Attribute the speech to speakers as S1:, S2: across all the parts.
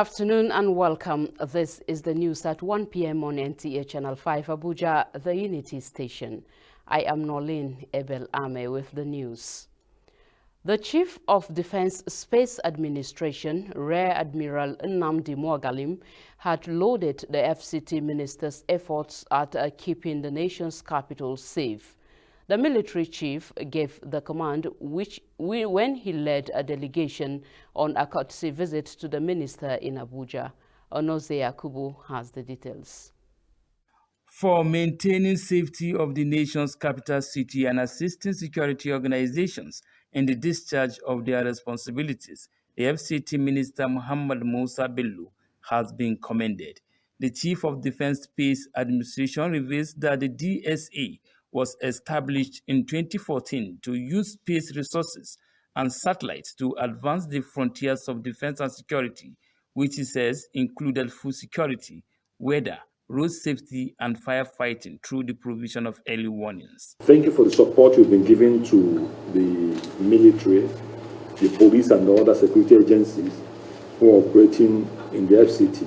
S1: afternoon and welcome. This is the news at 1 p.m. on NTA Channel 5 Abuja, the Unity Station. I am Nolin Ebel Ame with the news. The Chief of Defense Space Administration, Rear Admiral Nnamdi Mogalim, had lauded the FCT minister's efforts at keeping the nation's capital safe. The military chief gave the command when he led a delegation on a courtesy visit to the minister in Abuja. Onoze Yakubu has the details.
S2: For maintaining safety of the nation's capital city and assisting security organizations in the discharge of their responsibilities, the FCT Minister Muhammad Musa Bello has been commended. The Chief of Defense Space Administration reveals that the DSA was established in 2014 to use space resources and satellites to advance the frontiers of defense and security, which he says included food security, weather, road safety, and firefighting through the provision of early warnings.
S3: Thank you for the support you've been giving to the military, the police, and the other security agencies who are operating in the FCT.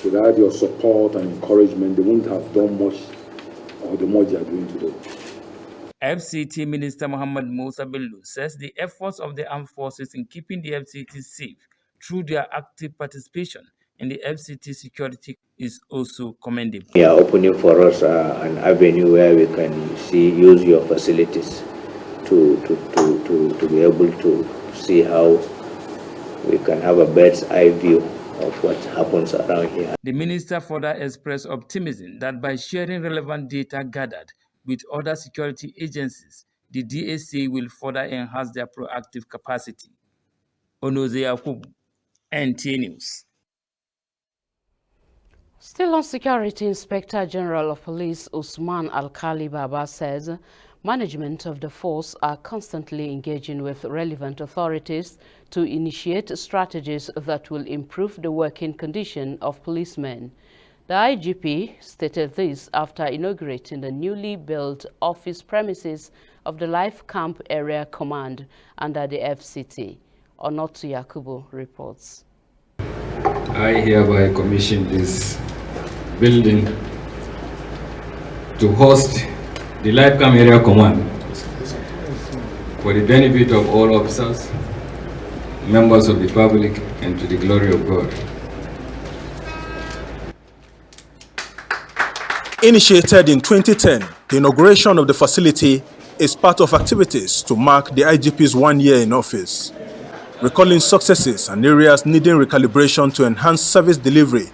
S3: Without your support and encouragement, they wouldn't have done much or the much they are doing today.
S2: FCT Minister Muhammad Musa Bello says the efforts of the armed forces in keeping the FCT safe through their active participation in the FCT security is also commendable.
S4: We are opening for us an avenue where we can use your facilities to be able to see how we can have a bird's eye view of what happens around here.
S2: The minister further expressed optimism that by sharing relevant data gathered with other security agencies, the DSA will further enhance their proactive capacity. Onoze Yakubu, NTA News.
S1: Still on security, Inspector General of Police Usman Alkali Baba says management of the force are constantly engaging with relevant authorities to initiate strategies that will improve the working condition of policemen. The IGP stated this after inaugurating the newly built office premises of the Life Camp Area Command under the FCT. Onotu Yakubu reports.
S5: I hereby commission this building to host the Life Camp Area Command for the benefit of all officers, members of the public, and to the glory of God.
S6: Initiated in 2010, the inauguration of the facility is part of activities to mark the IGP's 1 year in office. Recalling successes and areas needing recalibration to enhance service delivery,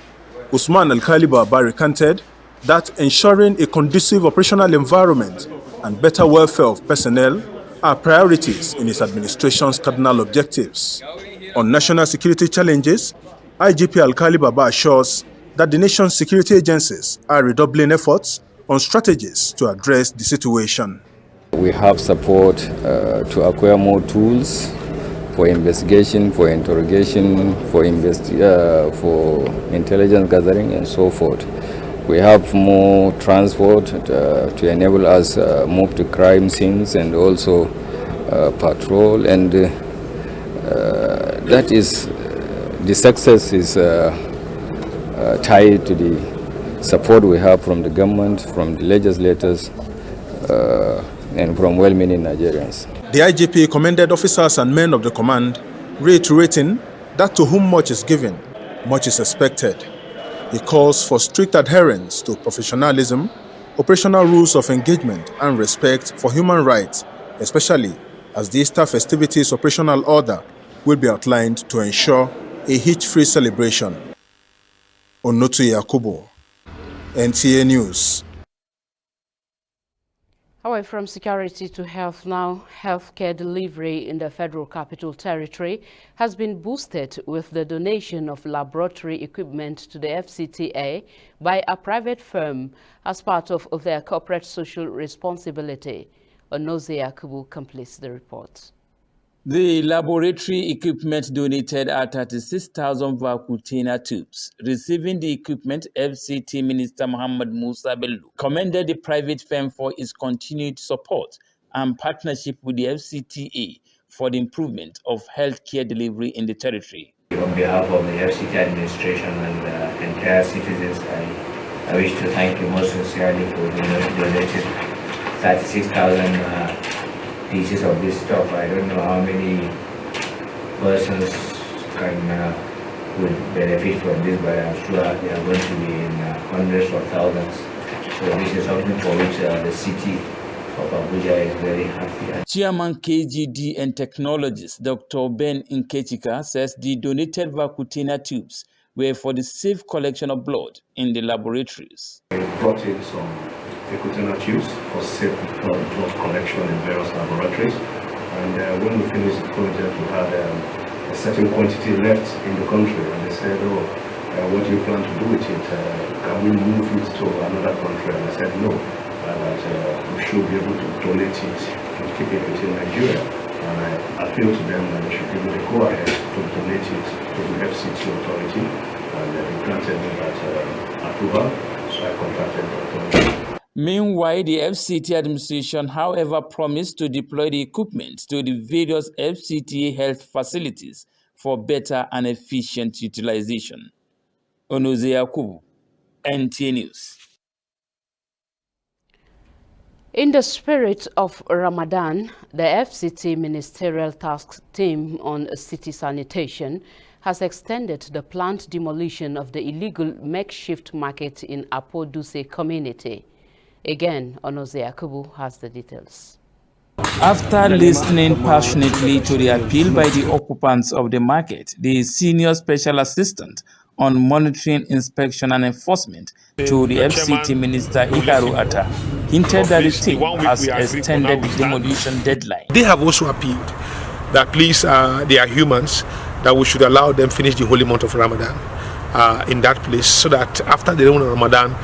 S6: Usman Alkali Baba recanted that ensuring a conducive operational environment and better welfare of personnel are priorities in his administration's cardinal objectives. On national security challenges, IGP Alkali Baba assures that the nation's security agencies are redoubling efforts on strategies to address the situation.
S5: We have support to acquire more tools for investigation, for interrogation, for intelligence gathering, and so forth. We have more transport to enable us move to crime scenes and also patrol, and that is the success is tied to the support we have from the government, from the legislators, and from well-meaning Nigerians.
S6: The IGP commended officers and men of the command, reiterating that to whom much is given, much is expected. He calls for strict adherence to professionalism, operational rules of engagement, and respect for human rights, especially as the Easter festivities operational order will be outlined to ensure a hitch-free celebration. Onotu Yakubu, NTA News.
S1: Away from security to health now, healthcare delivery in the Federal Capital Territory has been boosted with the donation of laboratory equipment to the FCTA by a private firm as part of their corporate social responsibility. Onoze Yakubu completes the report.
S2: The laboratory equipment donated are 36,000 container tubes. Receiving the equipment, FCT Minister Muhammad Musa Bello commended the private firm for its continued support and partnership with the FCTA for the improvement of healthcare delivery in the territory.
S4: On behalf of the FCT administration and the entire citizens, I wish to thank you most sincerely for donating 36,000 pieces of this stuff. I don't know how many persons would benefit from this, but I'm sure they are going to be in hundreds of thousands. So this is something for which the city of Abuja is very happy.
S2: Chairman KGD and Technologies, Dr. Ben Nkechika, says the donated Vacutainer tubes were for the safe collection of blood in the laboratories.
S7: We brought in some Vacutainer tubes for safe blood collection in various laboratories. And when we finished the project, we had a certain quantity left in the country. And they said, what do you plan to do with it? Can we move it to another country? And I said, no. That we should be able to donate it and keep it within Nigeria. And I appeal to them that they should give me the go-ahead to donate it to the FCT authority. And they granted me that approval, so I contacted the authority.
S2: Meanwhile, the FCT administration, however, promised to deploy the equipment to the various FCT health facilities for better and efficient utilization. Onoze Yakubu, NTA News.
S1: In the spirit of Ramadan, the FCT Ministerial Task Team on City Sanitation has extended the planned demolition of the illegal makeshift market in Apoduse community. Again, Onoze Yakubu has the details.
S2: After listening passionately to the appeal by the occupants of the market, the Senior Special Assistant on Monitoring, Inspection and Enforcement to the FCT Minister Iharu Atta hinted that the team has extended the demolition deadline.
S8: They have also appealed that please, they are humans, that we should allow them finish the holy month of Ramadan in that place, so that after the month of Ramadan,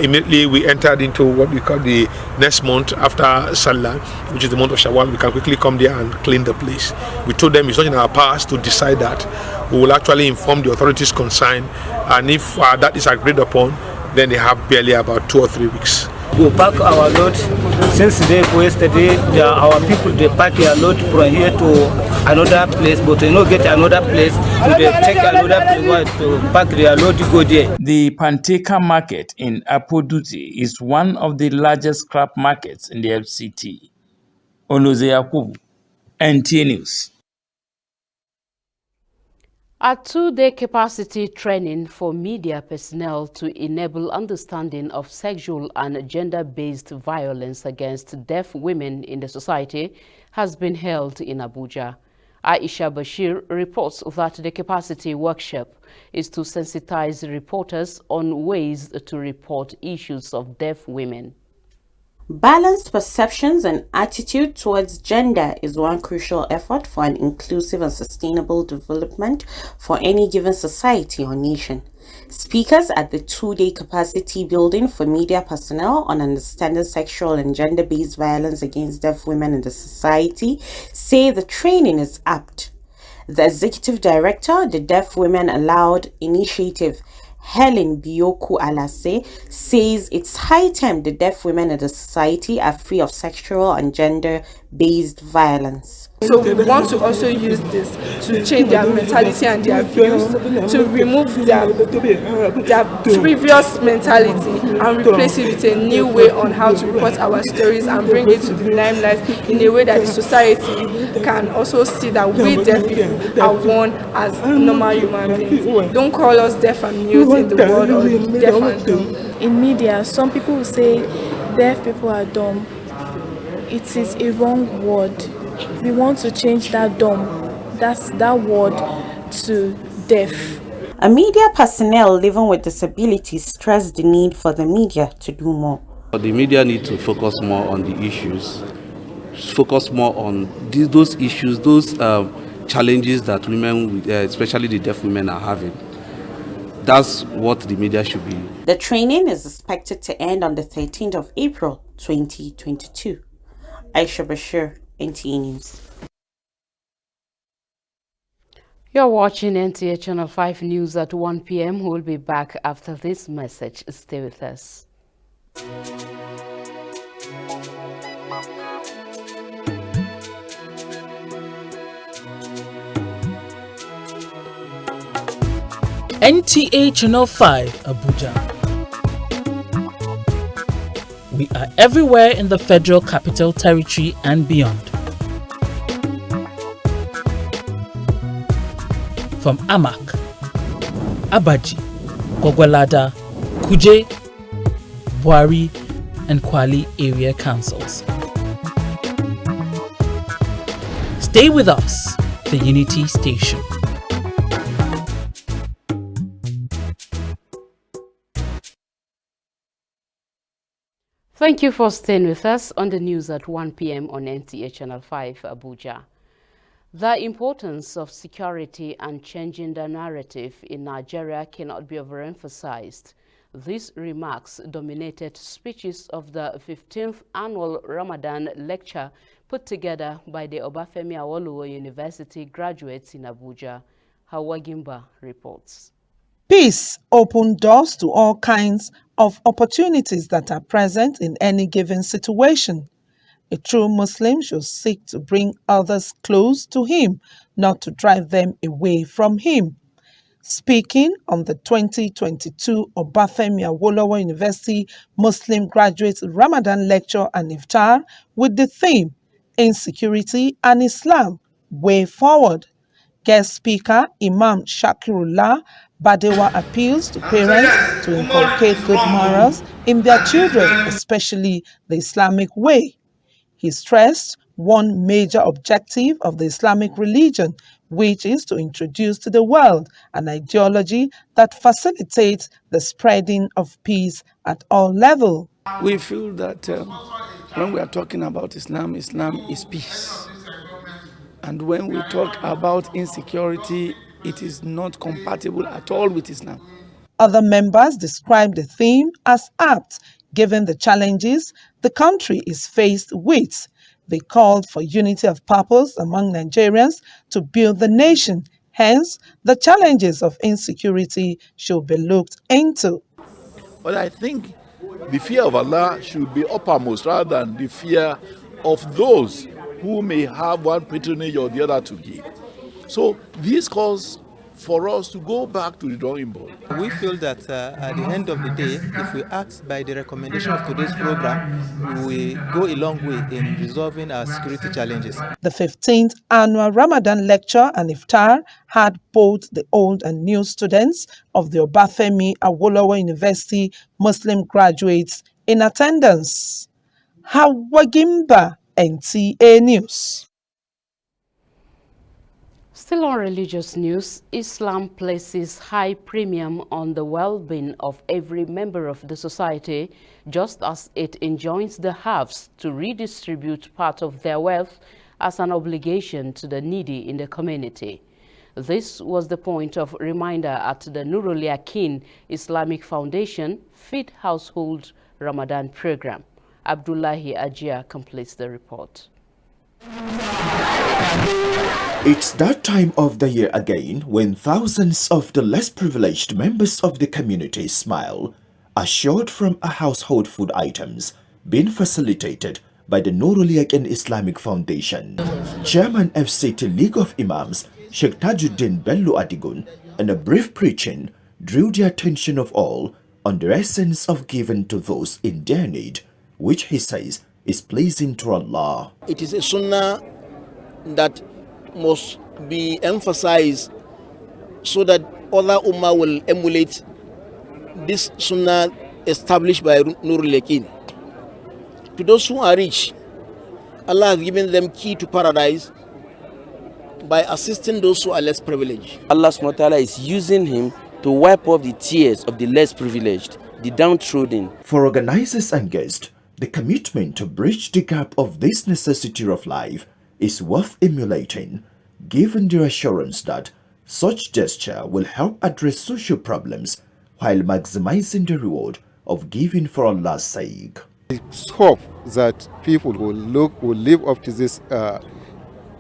S8: immediately we entered into what we call the next month after Salah, which is the month of Shawwal. We can quickly come there and clean the place. We told them it's not in our powers to decide that. We will actually inform the authorities concerned, and if that is agreed upon, then they have barely about 2 or 3 weeks.
S9: We pack our load since day for yesterday. Our people they pack their load from here to another place, but they don't get another place, so they take another place to pack their load to go there.
S2: The Panteka market in Apoduse is one of the largest scrap markets in the FCT. Onoze Yakubu, NTA News.
S1: A 2-day capacity training for media personnel to enable understanding of sexual and gender-based violence against deaf women in the society has been held in Abuja. Aisha Bashir reports that the capacity workshop is to sensitize reporters on ways to report issues of deaf women.
S10: Balanced perceptions and attitude towards gender is one crucial effort for an inclusive and sustainable development for any given society or nation. Speakers at the 2-day capacity building for media personnel on understanding sexual and gender-based violence against deaf women in the society say the training is apt. The executive director, the Deaf Women Aloud Initiative, Helen Bioku Alase, says it's high time the deaf women in the society are free of sexual and gender-based violence.
S11: So we want to also use this to change their mentality and their views, to remove their previous mentality and replace it with a new way on how to report our stories and bring it to the limelight in a way that the society can also see that we deaf people are one as normal human beings. Don't call us deaf and mute in the world or deaf and dumb.
S12: In media, some people will say deaf people are dumb. It is a wrong word. We want to change that dumb, that word, to deaf.
S10: A media personnel living with disabilities stress the need for the media to do more.
S13: The media need to focus more on the issues, focus more on those issues, those challenges that women, especially the deaf women, are having. That's what the media should be.
S10: The training is expected to end on the 13th of April, 2022. Aisha Bashir, NTA News.
S1: You're watching NTA Channel 5 News at 1 p.m. We'll be back after this message. Stay with us.
S14: NTA Channel 5 Abuja. We are everywhere in the Federal Capital Territory and beyond. From Amak, Abaji, Gogwalada, Kuje, Buari, and Kwali area councils. Stay with us, the Unity Station.
S1: Thank you for staying with us on the news at 1 p.m. on NTA Channel 5 Abuja. The importance of security and changing the narrative in Nigeria cannot be overemphasized. These remarks dominated speeches of the 15th annual Ramadan lecture put together by the Obafemi Awolowo University graduates in Abuja. Hawa Gimba reports.
S15: Peace opens doors to all kinds of opportunities that are present in any given situation. A true Muslim should seek to bring others close to him, not to drive them away from him. Speaking on the 2022 Obafemi Awolowo University Muslim Graduate Ramadan Lecture and Iftar with the theme, Insecurity and Islam, Way Forward, guest speaker Imam Shakirullah Badewa appeals to parents to inculcate good morals in their children, especially the Islamic way. He stressed one major objective of the Islamic religion, which is to introduce to the world an ideology that facilitates the spreading of peace at all levels.
S16: We feel that when we are talking about Islam, Islam is peace. And when we talk about insecurity, it is not compatible at all with Islam.
S15: Other members described the theme as apt, given the challenges the country is faced with. They called for unity of purpose among Nigerians to build the nation. Hence, the challenges of insecurity should be looked into.
S17: But I think the fear of Allah should be uppermost rather than the fear of those who may have one patronage or the other to give. So this calls for us to go back to the drawing board.
S18: We feel that at the end of the day, if we act by the recommendation of today's program, we go a long way in resolving our security challenges.
S15: The 15th annual Ramadan lecture and Iftar had both the old and new students of the Obafemi Awolowo University Muslim graduates in attendance. Hawa Gimba, NTA News.
S1: Still on religious news, Islam places high premium on the well-being of every member of the society, just as it enjoins the haves to redistribute part of their wealth as an obligation to the needy in the community. This was the point of reminder at the Nurul Yaqeen Islamic Foundation Feed Household Ramadan program. Abdullahi Ajia completes the report.
S19: It's that time of the year again when thousands of the less privileged members of the community smile, assured from a household food items being facilitated by the Nurul Yaqeen Islamic Foundation. Chairman FCT League of Imams Sheikh Tajuddin Bello Adigun, in a brief preaching, drew the attention of all on the essence of giving to those in their need, which he says is pleasing to Allah.
S20: It is a sunnah that must be emphasized so that other ummah will emulate this sunnah established by Nurul Yaqeen. To those who are rich, Allah has given them key to paradise by assisting those who are less privileged.
S21: Allah subhanahu wa ta'ala is using him to wipe off the tears of the less privileged, the downtrodden.
S19: For organizers and guests, the commitment to bridge the gap of this necessity of life is worth emulating, given the assurance that such gesture will help address social problems while maximizing the reward of giving for Allah's sake.
S22: I hope that people will live up to this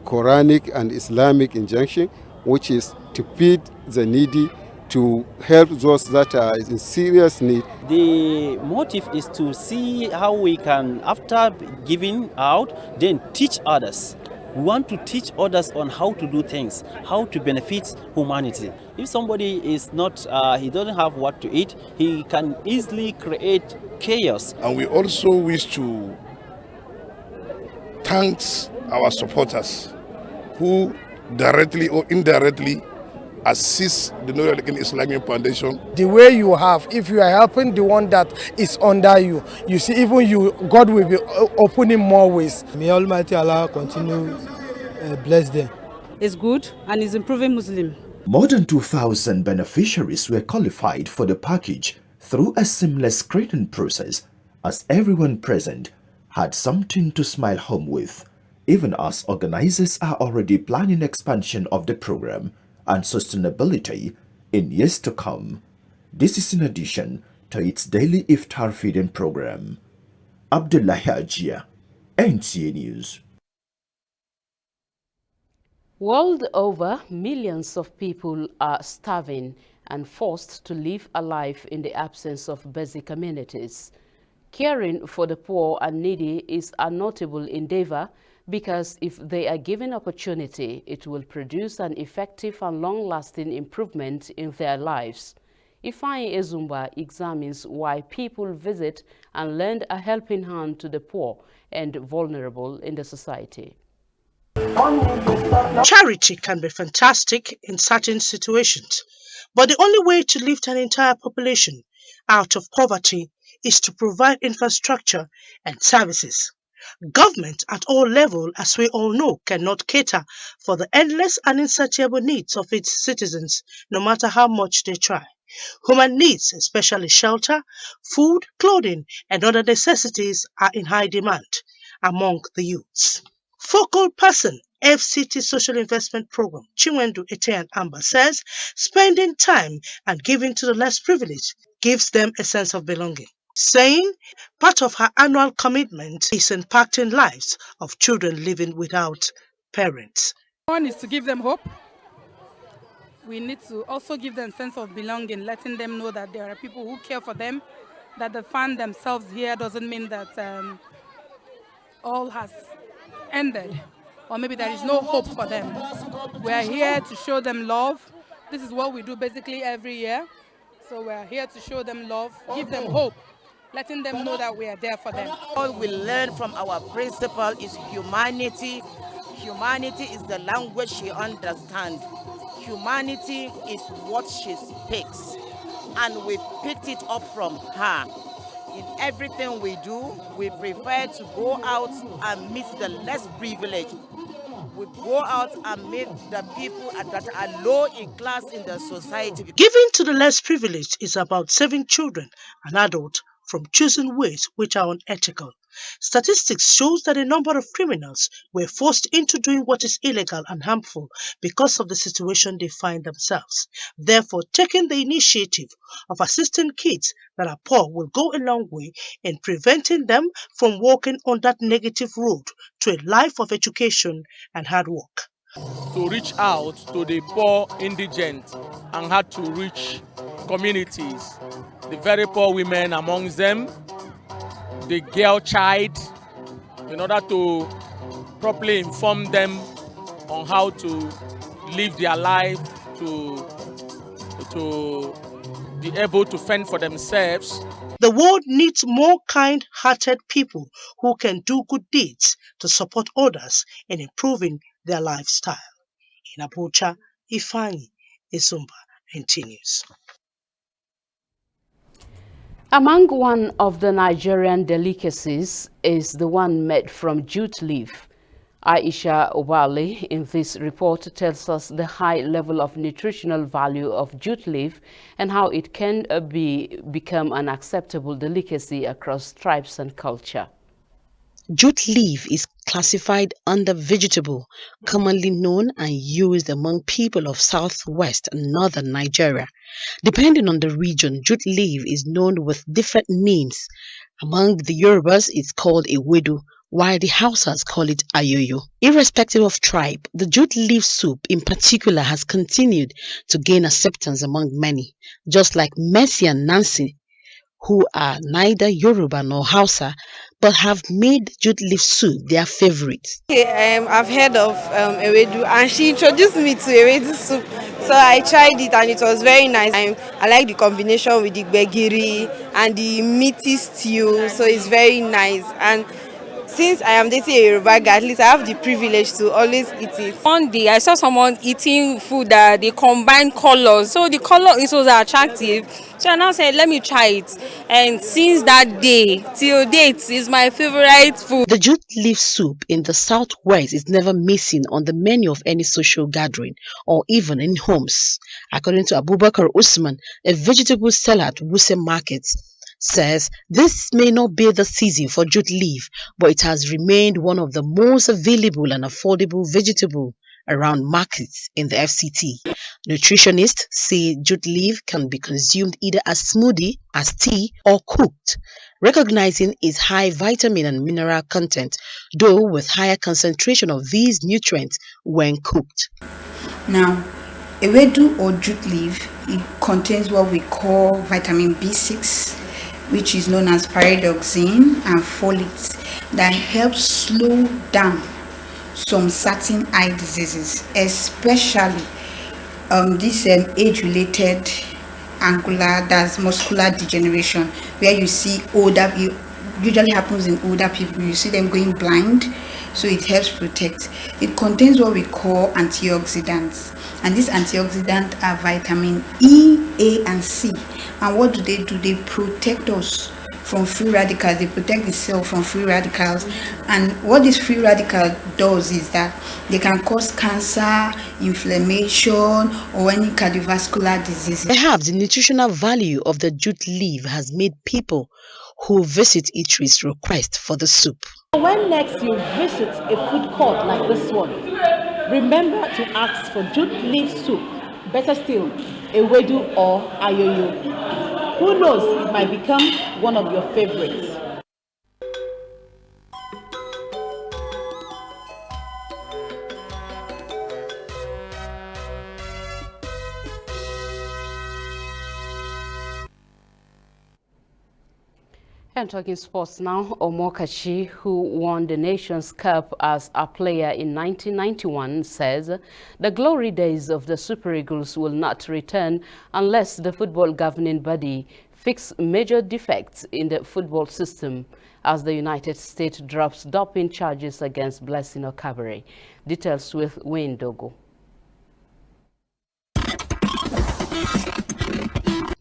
S22: Quranic and Islamic injunction, which is to feed the needy, to help those that are in serious need.
S23: The motive is to see how we can, after giving out, then teach others
S18: We want to teach others on how to do things, how to benefit humanity. If somebody is not, he doesn't have what to eat, he can easily create chaos.
S3: And we also wish to thank our supporters who directly or indirectly assist the Noor Islamic Foundation.
S5: The way you have, if you are helping the one that is under you, you see, even you, God will be opening more ways.
S6: May Almighty Allah continue bless them.
S24: It's good and it's improving Muslim.
S19: More than 2,000 beneficiaries were qualified for the package through a seamless screening process, as everyone present had something to smile home with, even as organizers are already planning expansion of the program and sustainability in years to come. This is in addition to its daily iftar feeding program. Abdullahi Ajia, NTA News.
S1: World over, millions of people are starving and forced to live a life in the absence of basic amenities. Caring for the poor and needy is a notable endeavor because if they are given opportunity, it will produce an effective and long-lasting improvement in their lives. Ifeanyi Ezumba examines why people visit and lend a helping hand to the poor and vulnerable in the society.
S15: Charity can be fantastic in certain situations, but the only way to lift an entire population out of poverty is to provide infrastructure and services. Government at all levels, as we all know, cannot cater for the endless and insatiable needs of its citizens, no matter how much they try. Human needs, especially shelter, food, clothing, and other necessities, are in high demand among the youths. Focal person, FCT Social Investment Program, Chinwendu Etienne Amber says, spending time and giving to the less privileged gives them a sense of belonging, saying part of her annual commitment is impacting lives of children living without parents.
S24: One is to give them hope. We need to also give them a sense of belonging, letting them know that there are people who care for them, that they find themselves here doesn't mean that all has ended, or maybe there is no hope for them. We are here to show them love. This is what we do basically every year. So we are here to show them love, give them hope, letting them know that we are there for them.
S25: All we learn from our principal is humanity. Humanity is the language she understands. Humanity is what she speaks. And we picked it up from her. In everything we do, we prefer to go out and meet the less privileged. We go out and meet the people that are low in class in the society.
S15: Giving to the less privileged is about saving children and adults from choosing ways which are unethical. Statistics shows that a number of criminals were forced into doing what is illegal and harmful because of the situation they find themselves. Therefore, taking the initiative of assisting kids that are poor will go a long way in preventing them from walking on that negative road to a life of education and hard work.
S26: To reach out to the poor, indigent, and hard to reach communities, the very poor women amongst them, the girl child, in order to properly inform them on how to live their life, to be able to fend for themselves.
S15: The world needs more kind-hearted people who can do good deeds to support others in improving their lifestyle. In Abuja, Ifeanyi Ezumba, NTA News.
S1: Among one of the Nigerian delicacies is the one made from jute leaf. Aisha Obali in this report tells us the high level of nutritional value of jute leaf and how it can become an acceptable delicacy across tribes and culture.
S27: Jute leaf is classified under vegetable, commonly known and used among people of southwest and northern Nigeria. Depending on the region, jute leaf is known with different names. Among the Yorubas, it's called ewedu, while the Hausas call it ayoyo. Irrespective of tribe, the jute leaf soup in particular has continued to gain acceptance among many, just like Mercy and Nancy, who are neither Yoruba nor Hausa, but have made jute leaf soup their favorite.
S2: Okay, I've heard of Ewedu, and she introduced me to Ewedu soup. So I tried it and it was very nice. I like the combination with the gbegiri and the meaty stew, so it's very nice. And since I am dating a Yoruba guy, at least I have the privilege to always eat it.
S4: One day I saw someone eating food that they combine colors. So the color it was attractive. So I now said, let me try it. And since that day till date is my favorite food.
S27: The jute leaf soup in the southwest is never missing on the menu of any social gathering or even in homes. According to Abubakar Usman, a vegetable seller at Wuse Market, says this may not be the season for jute leaf, but it has remained one of the most available and affordable vegetable around markets in the FCT. Nutritionists say jute leaf can be consumed either as smoothie, as tea, or cooked, recognizing its high vitamin and mineral content, though with higher concentration of these nutrients when cooked.
S7: Now, ewedu or jute leaf, it contains what we call vitamin B6, which is known as pyridoxine, and folates that helps slow down some certain eye diseases, especially this age-related angular, that's muscular degeneration, where you see older, it usually happens in older people, you see them going blind, so it helps protect. It contains what we call antioxidants, and these antioxidants are vitamin E, A, and C. And what do? They protect us from free radicals. They protect the cell from free radicals. And what this free radical does is that they can cause cancer, inflammation, or any cardiovascular disease.
S27: Perhaps the nutritional value of the jute leaf has made people who visit eateries request for the soup.
S8: When next you visit a food court like this one, remember to ask for jute leaf soup, better still, ewedu or ayoyo. Who knows, it might become one of your favorites.
S1: And talking sports now, Omokachi, who won the Nations Cup as a player in 1991, says the glory days of the Super Eagles will not return unless the football governing body fix major defects in the football system as the United States drops doping charges against Blessing Okabere. Details with Wayne Dogo.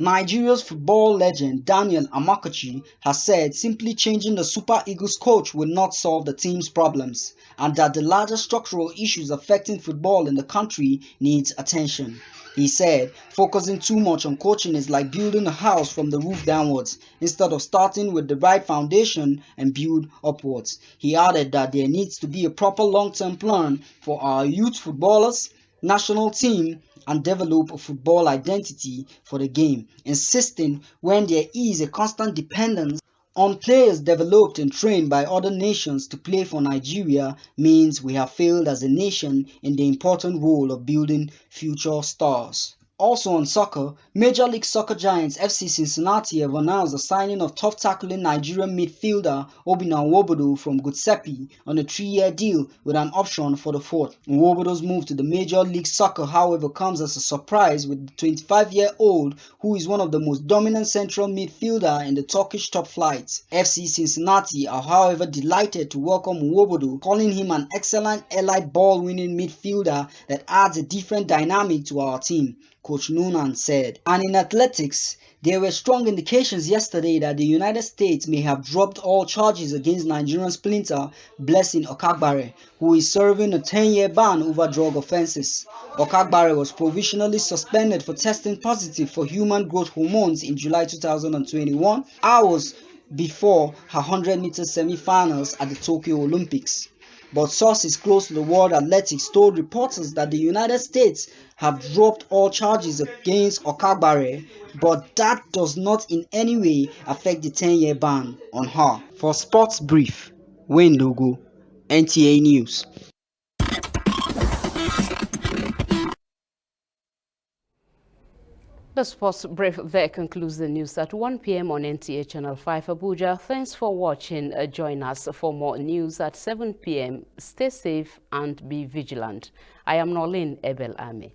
S9: Nigeria's football legend Daniel Amokachi has said simply changing the Super Eagles coach will not solve the team's problems, and that the larger structural issues affecting football in the country needs attention. He said focusing too much on coaching is like building a house from the roof downwards, instead of starting with the right foundation and build upwards. He added that there needs to be a proper long-term plan for our youth footballers, national team, and develop a football identity for the game, insisting when there is a constant dependence on players developed and trained by other nations to play for Nigeria means we have failed as a nation in the important role of building future stars. Also on soccer, Major League Soccer giants FC Cincinnati have announced the signing of tough-tackling Nigerian midfielder Obinna Nwobodo from Gutsepi on a 3-year deal with an option for the fourth. Nwobodo's move to the Major League Soccer, however, comes as a surprise, with the 25-year-old, who is one of the most dominant central midfielder in the Turkish top flight. FC Cincinnati are, however, delighted to welcome Nwobodo, calling him an excellent elite ball-winning midfielder that adds a different dynamic to our team, Coach Noonan said. And in athletics, there were strong indications yesterday that the United States may have dropped all charges against Nigerian splinter Blessing Okagbare, who is serving a 10-year ban over drug offenses. Okagbare was provisionally suspended for testing positive for human growth hormones in July 2021, hours before her 100-meter semi-finals at the Tokyo Olympics. But sources close to the World Athletics told reporters that the United States have dropped all charges against Okagbare, but that does not in any way affect the 10-year ban on her. For Sports Brief, Wayne Dogo, NTA News.
S1: The sports brief there concludes the news at 1 p.m. on NTA Channel 5 Abuja. Thanks for watching. Join us for more news at 7 p.m. Stay safe and be vigilant. I am Norlin Ebel Ame.